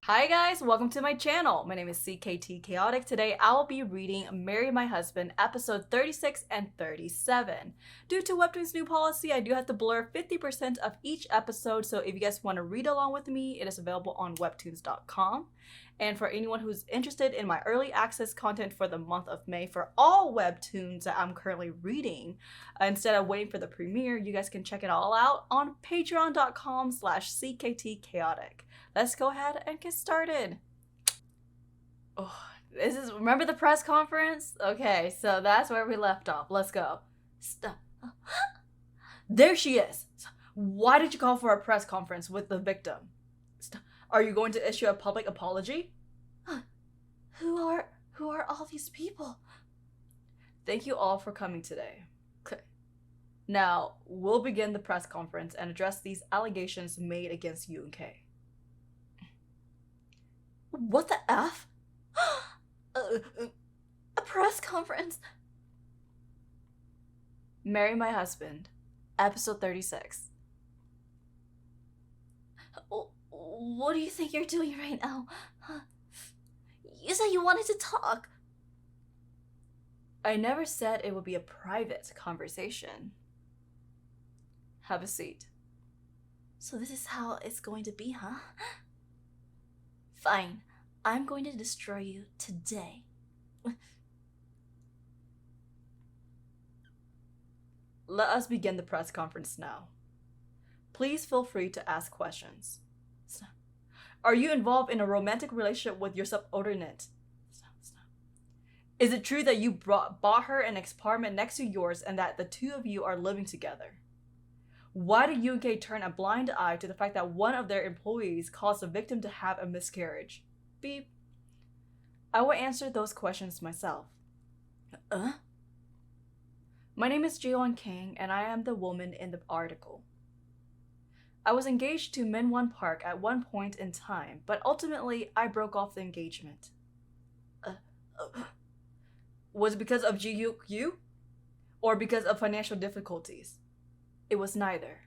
Hi guys, welcome to my channel. My name is CKT Chaotic. Today I will be reading Marry My Husband episode 36 and 37. Due to Webtoon's new policy, I do have to blur 50% of each episode, so if you guys want to read along with me, it is available on webtoons.com. And for anyone who's interested in my early access content for the month of May for all webtoons that I'm currently reading, instead of waiting for the premiere, you guys can check it all out on patreon.com/cktchaotic. Let's go ahead and get started. Oh, remember the press conference? Okay, so that's where we left off. Let's go. Stop. There she is. Why did you call for a press conference with the victim? Are you going to issue a public apology? Who are all these people? Thank you all for coming today. Okay. Now, we'll begin the press conference and address these allegations made against you and Kay. What the F? A press conference. Marry My Husband, episode 36. What do you think you're doing right now? You said you wanted to talk. I never said it would be a private conversation. Have a seat. So this is how it's going to be, huh? Fine. I'm going to destroy you today. Let us begin the press conference now. Please feel free to ask questions. Are you involved in a romantic relationship with your subordinate? Is it true that you bought her an apartment next to yours and that the two of you are living together? Why did UK turn a blind eye to the fact that one of their employees caused the victim to have a miscarriage? Beep. I will answer those questions myself. My name is Jiwon King, and I am the woman in the article. I was engaged to Minwon Park at one point in time, but ultimately I broke off the engagement. Was it because of GUQ? Or because of financial difficulties? It was neither.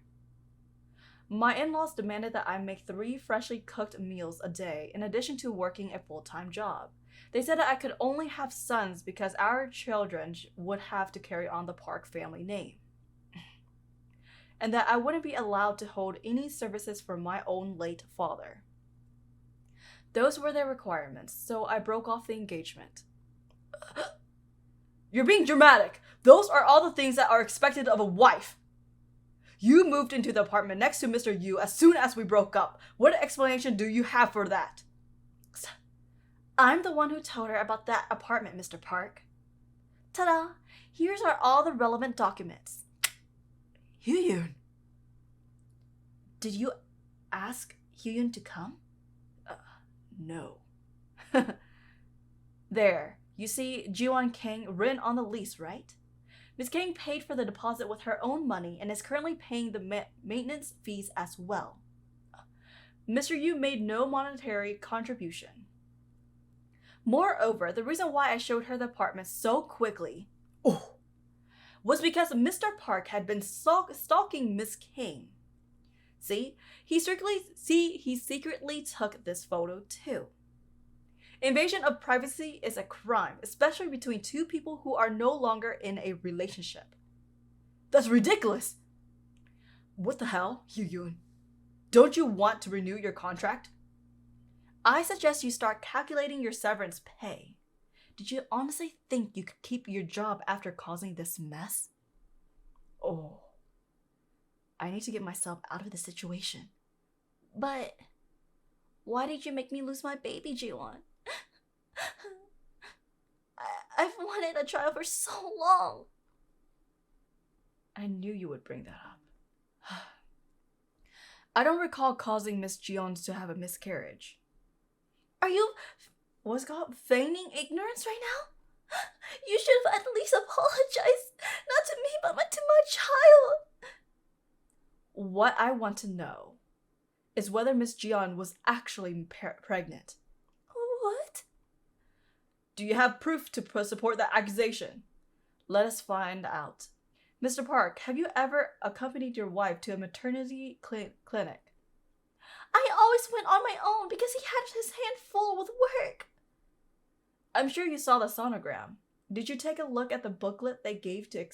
My in-laws demanded that I make 3 freshly cooked meals a day in addition to working a full-time job. They said that I could only have sons because our children would have to carry on the Park family name. And that I wouldn't be allowed to hold any services for my own late father. Those were their requirements, so I broke off the engagement. You're being dramatic. Those are all the things that are expected of a wife. You moved into the apartment next to Mr. Yu as soon as we broke up. What explanation do you have for that? I'm the one who told her about that apartment, Mr. Park. Ta-da! Here's all the relevant documents. Hyun. Did you ask Hyun to come? No. There. You see Jiwon Kang written on the lease, right? Ms. Kang paid for the deposit with her own money and is currently paying the maintenance fees as well. Mr. Yu made no monetary contribution. Moreover, the reason why I showed her the apartment so quickly was because Mr. Park had been stalking Miss Kang. See, he secretly took this photo too. Invasion of privacy is a crime, especially between two people who are no longer in a relationship. That's ridiculous! What the hell, Hyun? Don't you want to renew your contract? I suggest you start calculating your severance pay. Did you honestly think you could keep your job after causing this mess? Oh, I need to get myself out of the situation. But why did you make me lose my baby, Jiwon? I've wanted a child for so long. I knew you would bring that up. I don't recall causing Miss Jiwon to have a miscarriage. Are you, what's it called, feigning ignorance right now? You should have at least apologized, not to me, but to my child. What I want to know is whether Miss Jiwon was actually pregnant. What? Do you have proof to support that accusation? Let us find out. Mr. Park, have you ever accompanied your wife to a maternity clinic? I always went on my own because he had his hand full with work. I'm sure you saw the sonogram. Did you take a look at the booklet they gave to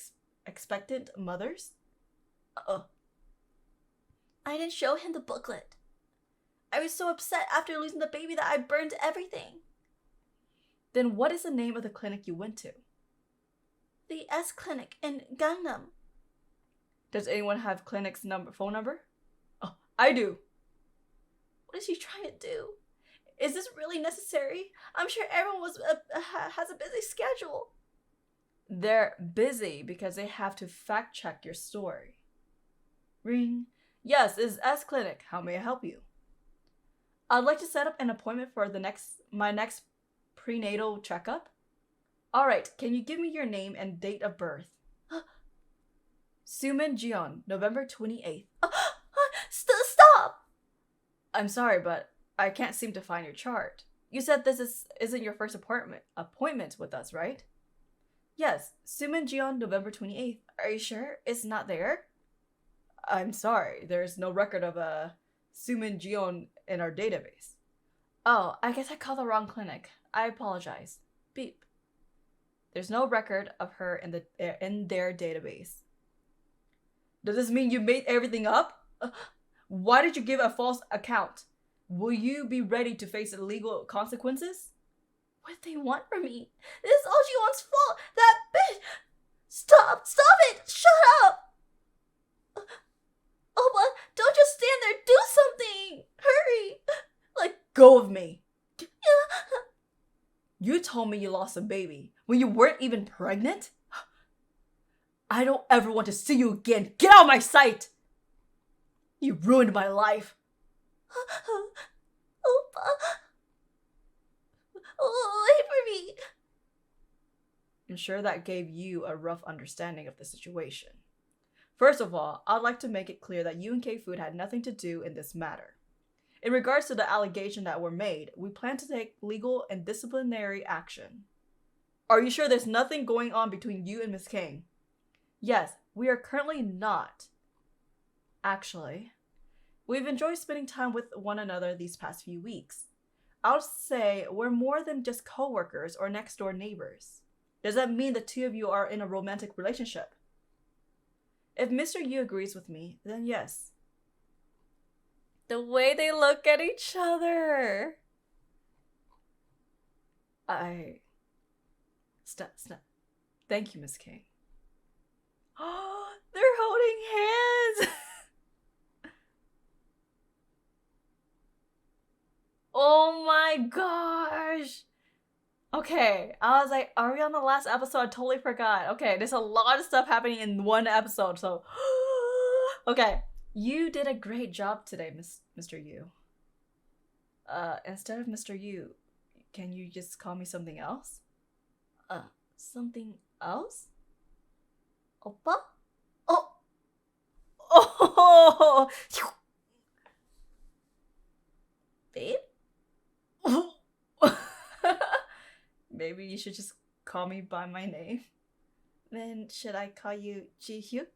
expectant mothers? Uh-oh. I didn't show him the booklet. I was so upset after losing the baby that I burned everything. Then what is the name of the clinic you went to? The S Clinic in Gangnam. Does anyone have clinic's phone number? Oh, I do. What is he trying to do? Is this really necessary? I'm sure everyone has a busy schedule. They're busy because they have to fact check your story. Ring. Yes, this is S Clinic. How may I help you? I'd like to set up an appointment for my next prenatal checkup. All right, can you give me your name and date of birth? Sumin Jiwon, November 28th. Stop! I'm sorry, but I can't seem to find your chart. You said this isn't your first appointment with us, right? Yes, Sumin Jiwon, November 28th. Are you sure it's not there? I'm sorry, there's no record of a Sumin Jiwon in our database. Oh, I guess I called the wrong clinic. I apologize. Beep. There's no record of her in their database. Does this mean you made everything up? Why did you give a false account? Will you be ready to face legal consequences? What do they want from me? This is all Jiwon's fault! That bitch! Stop it! Shut up! Opa, don't just stand there! Do something! Hurry! Let go of me! You told me you lost a baby when you weren't even pregnant? I don't ever want to see you again! Get out of my sight! You ruined my life! Opa! Wait for me! I'm sure that gave you a rough understanding of the situation. First of all, I'd like to make it clear that you and K-Food had nothing to do in this matter. In regards to the allegation that were made, we plan to take legal and disciplinary action. Are you sure there's nothing going on between you and Miss King? Yes, we are currently not. Actually, we've enjoyed spending time with one another these past few weeks. I'll say we're more than just co-workers or next-door neighbors. Does that mean the two of you are in a romantic relationship? If Mr. Yu agrees with me, then yes. The way they look at each other. Stop. Thank you, Miss King. Oh, they're holding hands. Oh my gosh. Okay, I was like, are we on the last episode? I totally forgot. Okay, there's a lot of stuff happening in one episode, so... Okay, you did a great job today, Mr. Yu. Instead of Mr. Yu, can you just call me something else? Something else? Oppa? Oh! Babe? Maybe you should just call me by my name. Then should I call you Ji-Hyu?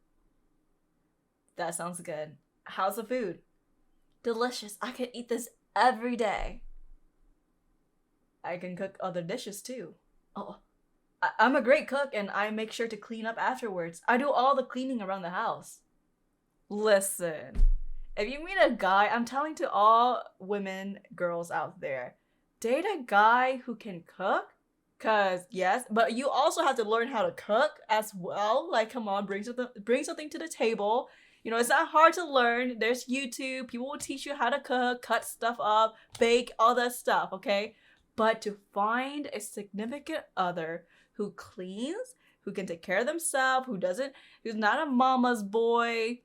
That sounds good. How's the food? Delicious. I could eat this every day. I can cook other dishes too. Oh, I'm a great cook and I make sure to clean up afterwards. I do all the cleaning around the house. Listen, if you meet a guy, I'm telling to all women, girls out there, date a guy who can cook. Cause yes, but you also have to learn how to cook as well. Like, come on, bring something to the table. You know, it's not hard to learn. There's YouTube. People will teach you how to cook, cut stuff up, bake, all that stuff, okay? But to find a significant other who cleans, who can take care of themselves, who's not a mama's boy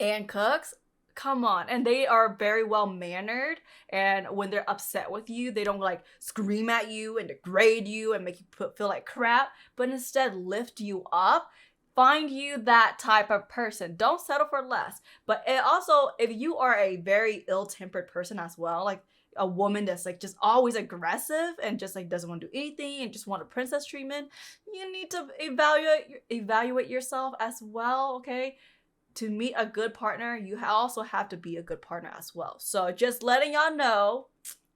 and cooks, come on. And they are very well mannered, and when they're upset with you, they don't like scream at you and degrade you and make you feel like crap, but instead lift you up. Find you that type of person. Don't settle for less. But also, if you are a very ill-tempered person as well, like a woman that's like just always aggressive and just like doesn't want to do anything and just want a princess treatment, you need to evaluate yourself as well, okay? to meet a good partner, you also have to be a good partner as well. So just letting y'all know,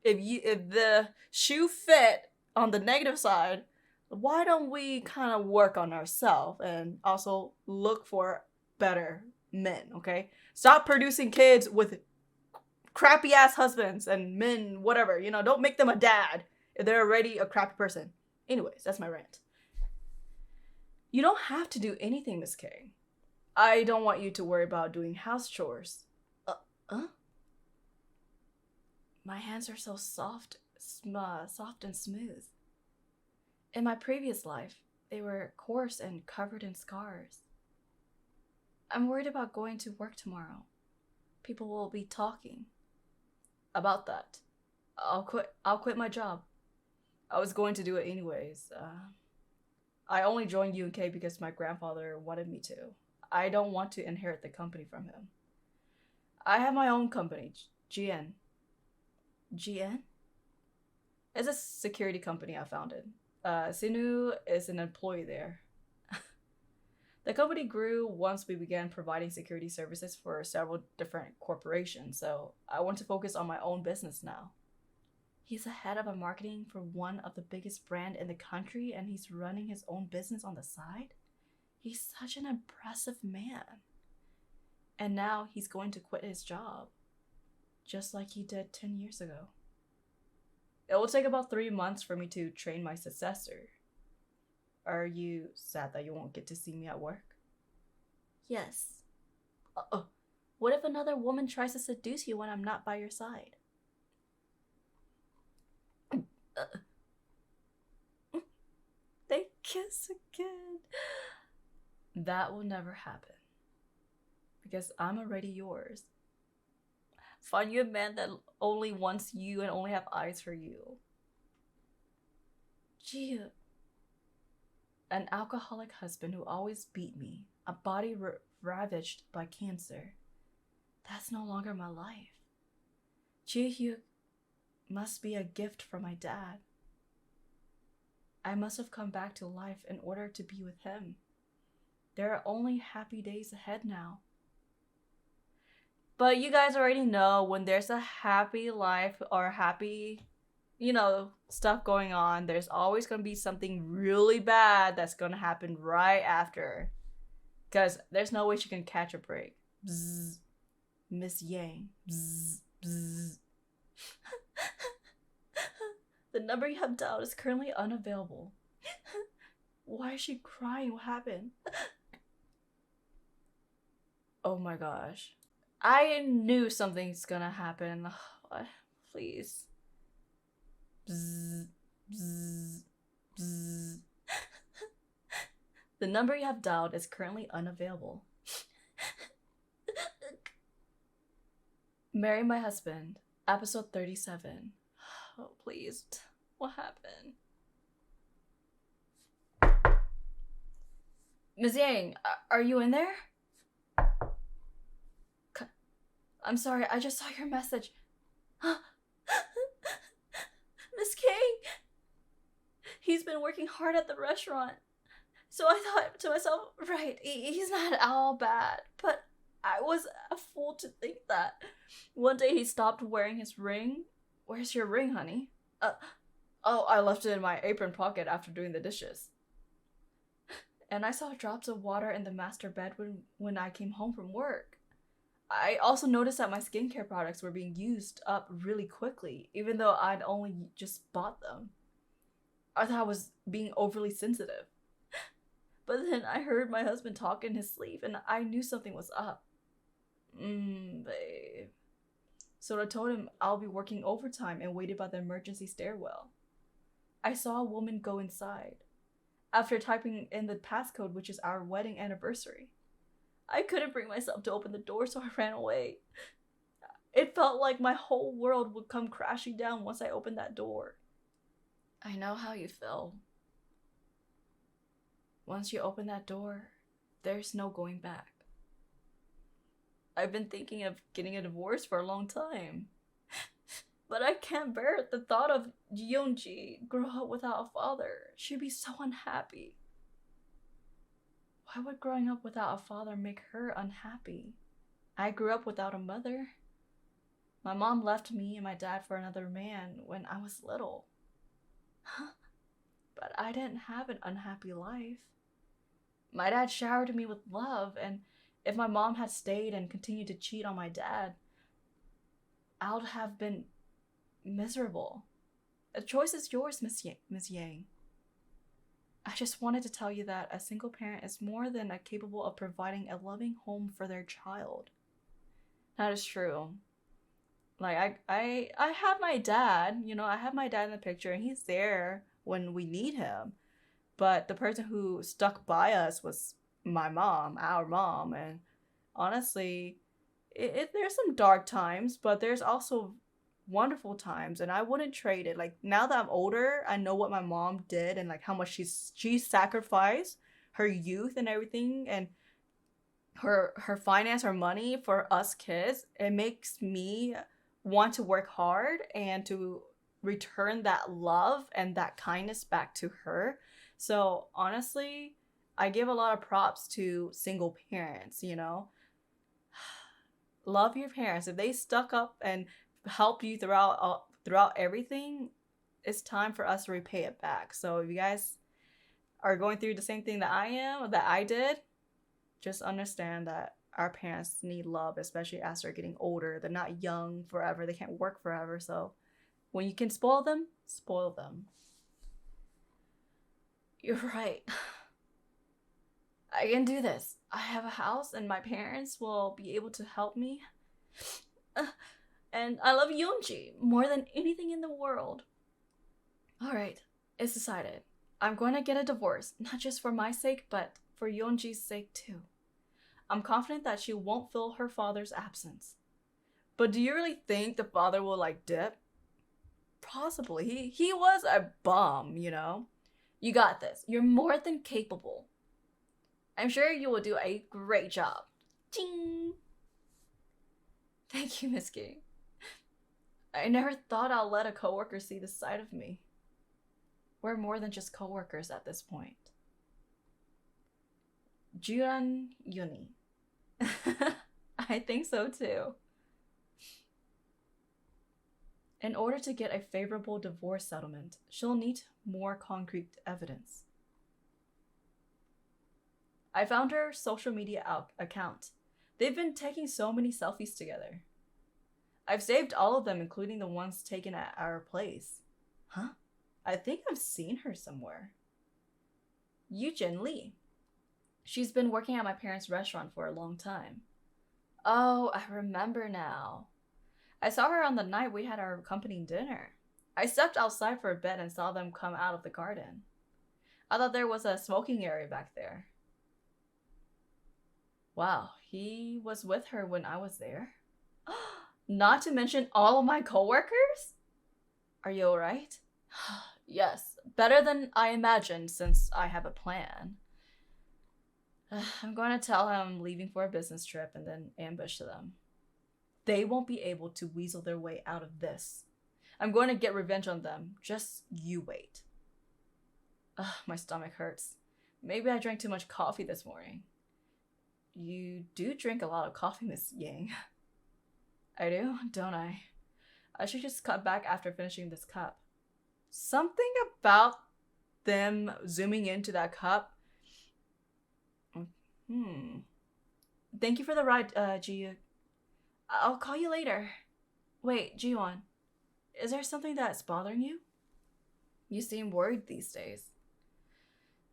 if the shoe fit on the negative side, why don't we kind of work on ourselves and also look for better men, okay? Stop producing kids with crappy ass husbands and men, whatever, you know, don't make them a dad if they're already a crappy person. Anyways, that's my rant. You don't have to do anything, Miss K. I don't want you to worry about doing house chores. My hands are so soft and smooth. In my previous life, they were coarse and covered in scars. I'm worried about going to work tomorrow. People will be talking about that. I'll quit my job. I was going to do it anyways. I only joined UNK because my grandfather wanted me to. I don't want to inherit the company from him. I have my own company, GN. GN? It's a security company I founded. Sinu is an employee there. The company grew once we began providing security services for several different corporations, so I want to focus on my own business now. He's the head of a marketing for one of the biggest brand in the country, and he's running his own business on the side? He's such an impressive man. And now he's going to quit his job, just like he did 10 years ago. It will take about 3 months for me to train my successor. Are you sad that you won't get to see me at work? Yes. What if another woman tries to seduce you when I'm not by your side? They kiss again. That will never happen. Because I'm already yours. Find you a man that only wants you and only have eyes for you. Gee. An alcoholic husband who always beat me. A body ravaged by cancer. That's no longer my life. Ji must be a gift from my dad. I must have come back to life in order to be with him. There are only happy days ahead now. But you guys already know when there's a happy life or happy, stuff going on, there's always going to be something really bad that's going to happen right after. Because there's no way she can catch a break. Bzzz. Miss Yang. Bzzz. Bzzz. The number you have dialed is currently unavailable. Why is she crying? What happened? Oh my gosh. I knew something's gonna happen. Please. Bzzz. Bzzz. Bzzz. The number you have dialed is currently unavailable. Marry My Husband, episode 37. Oh, please. What happened? Ms. Yang, are you in there? I'm sorry, I just saw your message. Miss King! He's been working hard at the restaurant. So I thought to myself, right, he's not all bad. But I was a fool to think that. One day he stopped wearing his ring. Where's your ring, honey? I left it in my apron pocket after doing the dishes. And I saw drops of water in the master bed when I came home from work. I also noticed that my skincare products were being used up really quickly, even though I'd only just bought them. I thought I was being overly sensitive. But then I heard my husband talk in his sleep, and I knew something was up. Babe. So I told him I'll be working overtime and waited by the emergency stairwell. I saw a woman go inside. After typing in the passcode, which is our wedding anniversary. I couldn't bring myself to open the door, so I ran away. It felt like my whole world would come crashing down once I opened that door. I know how you feel. Once you open that door, there's no going back. I've been thinking of getting a divorce for a long time. But I can't bear the thought of Jiwon grow up without a father. She'd be so unhappy. Why would growing up without a father make her unhappy? I grew up without a mother. My mom left me and my dad for another man when I was little. But I didn't have an unhappy life. My dad showered me with love, and if my mom had stayed and continued to cheat on my dad, I would have been miserable. The choice is yours, Miss Yang. I just wanted to tell you that a single parent is more than capable of providing a loving home for their child. That is true. Like, I have my dad, you know, I have my dad in the picture, and he's there when we need him. But the person who stuck by us was my mom, our mom. And honestly, there's some dark times, but there's also wonderful times, and I wouldn't trade it. Like, now that I'm older, I know what my mom did and like how much she sacrificed her youth and everything, and her finance, her money for us kids. It makes me want to work hard and to return that love and that kindness back to her. So honestly, I give a lot of props to single parents, you know. Love your parents. If they stuck up and helped you throughout everything, it's time for us to repay it back. So if you guys are going through the same thing that I did, just understand that our parents need love, especially as they're getting older. They're not young forever. They can't work forever. So when you can spoil them, spoil them. You're right. I can do this. I have a house and my parents will be able to help me. And I love Yeonji more than anything in the world. Alright, it's decided. I'm going to get a divorce, not just for my sake, but for Yeonji's sake too. I'm confident that she won't feel her father's absence. But do you really think the father will like dip? Possibly. He was a bum, you know? You got this. You're more than capable. I'm sure you will do a great job. Ching! Thank you, Miss King. I never thought I'll let a coworker see this side of me. We're more than just coworkers at this point. Juran Yuni. I think so too. In order to get a favorable divorce settlement, she'll need more concrete evidence. I found her social media account. They've been taking so many selfies together. I've saved all of them, including the ones taken at our place. Huh? I think I've seen her somewhere. Yujin Lee. She's been working at my parents' restaurant for a long time. Oh, I remember now. I saw her on the night we had our company dinner. I stepped outside for a bit and saw them come out of the garden. I thought there was a smoking area back there. Wow, he was with her when I was there? Not to mention all of my coworkers? Are you alright? Yes, better than I imagined since I have a plan. I'm going to tell him I'm leaving for a business trip and then ambush them. They won't be able to weasel their way out of this. I'm going to get revenge on them. Just you wait. My stomach hurts. Maybe I drank too much coffee this morning. You do drink a lot of coffee, Miss Yang. I do, don't I? I should just cut back after finishing this cup. Something about them zooming into that cup. Thank you for the ride, Ji. I'll call you later. Wait, Jiwon. Is there something that's bothering you? You seem worried these days.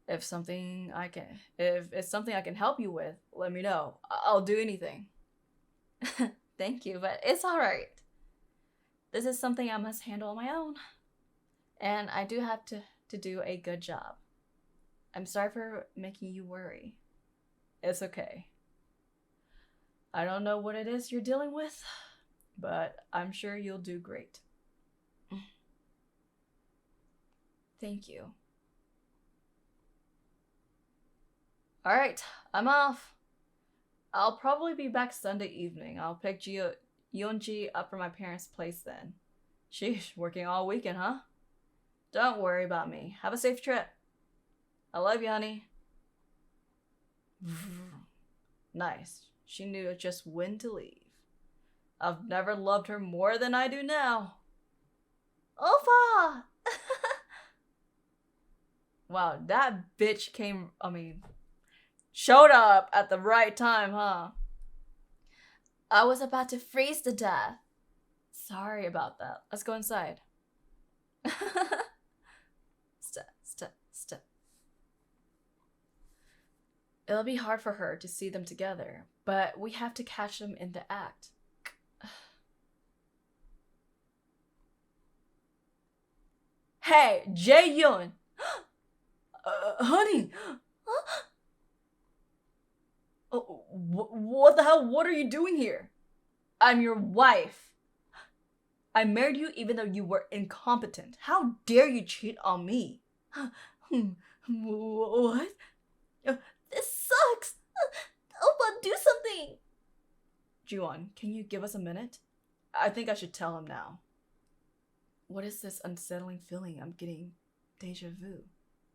If it's something I can help you with, let me know. I'll do anything. Thank you, but it's alright. This is something I must handle on my own. And I do have to do a good job. I'm sorry for making you worry. It's okay. I don't know what it is you're dealing with, but I'm sure you'll do great. Thank you. Alright, I'm off. I'll probably be back Sunday evening. I'll pick Yeonji up from my parents' place then. Sheesh, working all weekend, huh? Don't worry about me. Have a safe trip. I love you, honey. Nice. She knew just when to leave. I've never loved her more than I do now. Opa! Wow, that bitch showed up at the right time, huh? I was about to freeze to death. Sorry about that. Let's go inside. Step. It'll be hard for her to see them together, but we have to catch them in the act. Hey, Jiwon! Honey! What the hell? What are you doing here? I'm your wife. I married you even though you were incompetent. How dare you cheat on me? What? This sucks! Opa, do something! Jiwon, can you give us a minute? I think I should tell him now. What is this unsettling feeling I'm getting? Deja vu.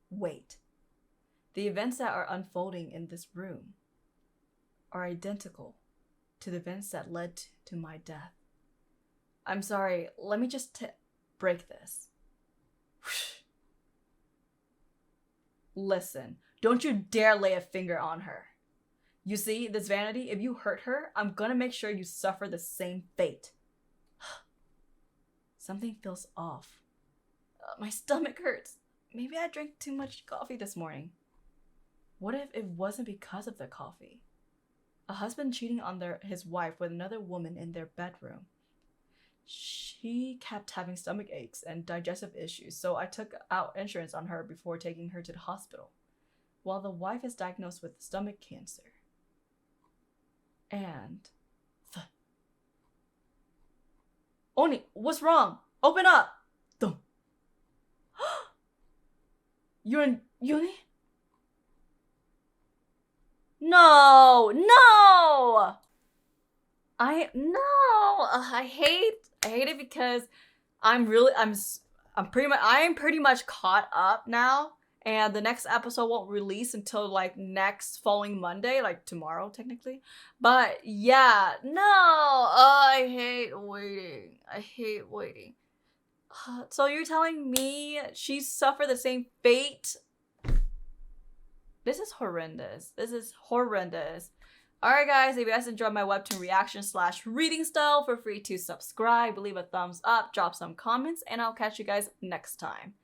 Wait. The events that are unfolding in this room are identical to the events that led to my death. I'm sorry, let me just break this. Listen, don't you dare lay a finger on her. You see, this vanity, if you hurt her, I'm gonna make sure you suffer the same fate. Something feels off. My stomach hurts. Maybe I drank too much coffee this morning. What if it wasn't because of the coffee? A husband cheating on his wife with another woman in their bedroom. She kept having stomach aches and digestive issues, so I took out insurance on her before taking her to the hospital, while the wife is diagnosed with stomach cancer. And... Oni, what's wrong? Open up! Dum. You're in uni? No! I hate it because I am pretty much caught up now, and the next episode won't release until like next following Monday, like tomorrow technically. But yeah, no, I hate waiting. So you're telling me she suffered the same fate? This is horrendous. Alright guys, if you guys enjoyed my webtoon reaction / reading style, feel free to subscribe, leave a thumbs up, drop some comments, and I'll catch you guys next time.